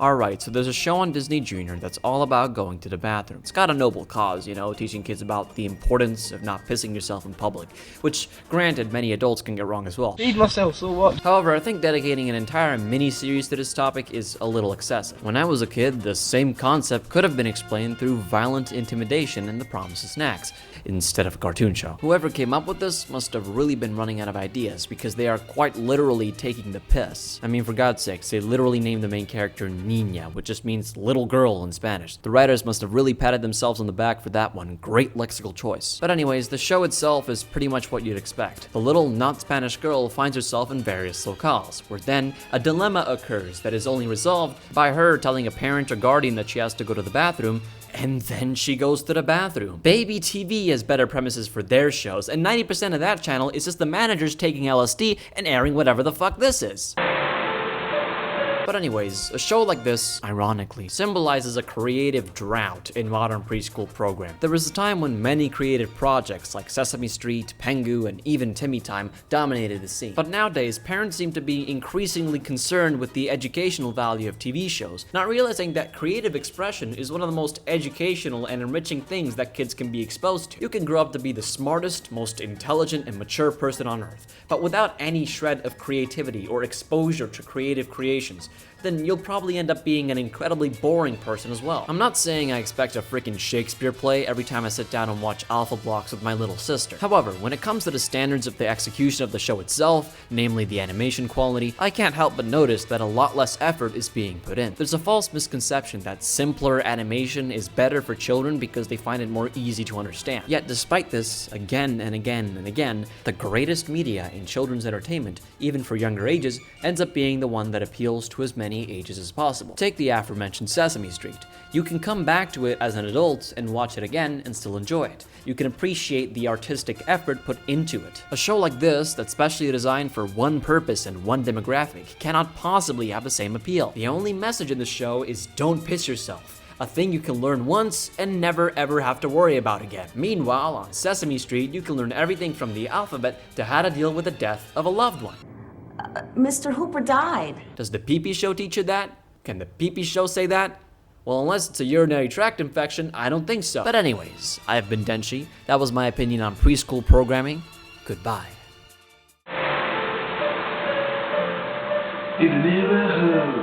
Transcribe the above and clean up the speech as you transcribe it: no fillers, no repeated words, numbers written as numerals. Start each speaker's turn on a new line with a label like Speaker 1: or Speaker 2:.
Speaker 1: Alright, so there's a show on Disney Junior that's all about going to the bathroom. It's got a noble cause, you know, teaching kids about the importance of not pissing yourself in public, which, granted, many adults can get wrong as well.
Speaker 2: Feed myself, so what?
Speaker 1: However, I think dedicating an entire mini-series to this topic is a little excessive. When I was a kid, the same concept could have been explained through violent intimidation and the promise of snacks, instead of a cartoon show. Whoever came up with this must have really been running out of ideas, because they are quite literally taking the piss. I mean, for God's sakes, they literally named the main character Niña, which just means little girl in Spanish. The writers must have really patted themselves on the back for that one. Great lexical choice. But anyways, the show itself is pretty much what you'd expect. The little not Spanish girl finds herself in various locales, where then a dilemma occurs that is only resolved by her telling a parent or guardian that she has to go to the bathroom, and then she goes to the bathroom. Baby TV has better premises for their shows, and 90% of that channel is just the managers taking LSD and airing whatever the fuck this is. But anyways, a show like this, ironically, symbolizes a creative drought in modern preschool program. There was a time when many creative projects like Sesame Street, Pengu, and even Timmy Time dominated the scene. But nowadays, parents seem to be increasingly concerned with the educational value of TV shows, not realizing that creative expression is one of the most educational and enriching things that kids can be exposed to. You can grow up to be the smartest, most intelligent, and mature person on earth, but without any shred of creativity or exposure to creative creations, then you'll probably end up being an incredibly boring person as well. I'm not saying I expect a freaking Shakespeare play every time I sit down and watch Alpha Blocks with my little sister. However, when it comes to the standards of the execution of the show itself, namely the animation quality, I can't help but notice that a lot less effort is being put in. There's a false misconception that simpler animation is better for children because they find it more easy to understand. Yet despite this, again and again and again, the greatest media in children's entertainment, even for younger ages, ends up being the one that appeals to as many ages as possible. Take the aforementioned Sesame Street. You can come back to it as an adult and watch it again and still enjoy it. You can appreciate the artistic effort put into it. A show like this, that's specially designed for one purpose and one demographic, cannot possibly have the same appeal. The only message in the show is don't piss yourself, a thing you can learn once and never ever have to worry about again. Meanwhile, on Sesame Street, you can learn everything from the alphabet to how to deal with the death of a loved one.
Speaker 3: Mr. Hooper died.
Speaker 1: Does the P-𝙋𝙍 show teach you that? Can the P-𝙋𝙍 show say that? Well, unless it's a urinary tract infection, I don't think so. But anyways, I've been Denshi. That was my opinion on preschool programming. Goodbye.
Speaker 4: Did you ever heard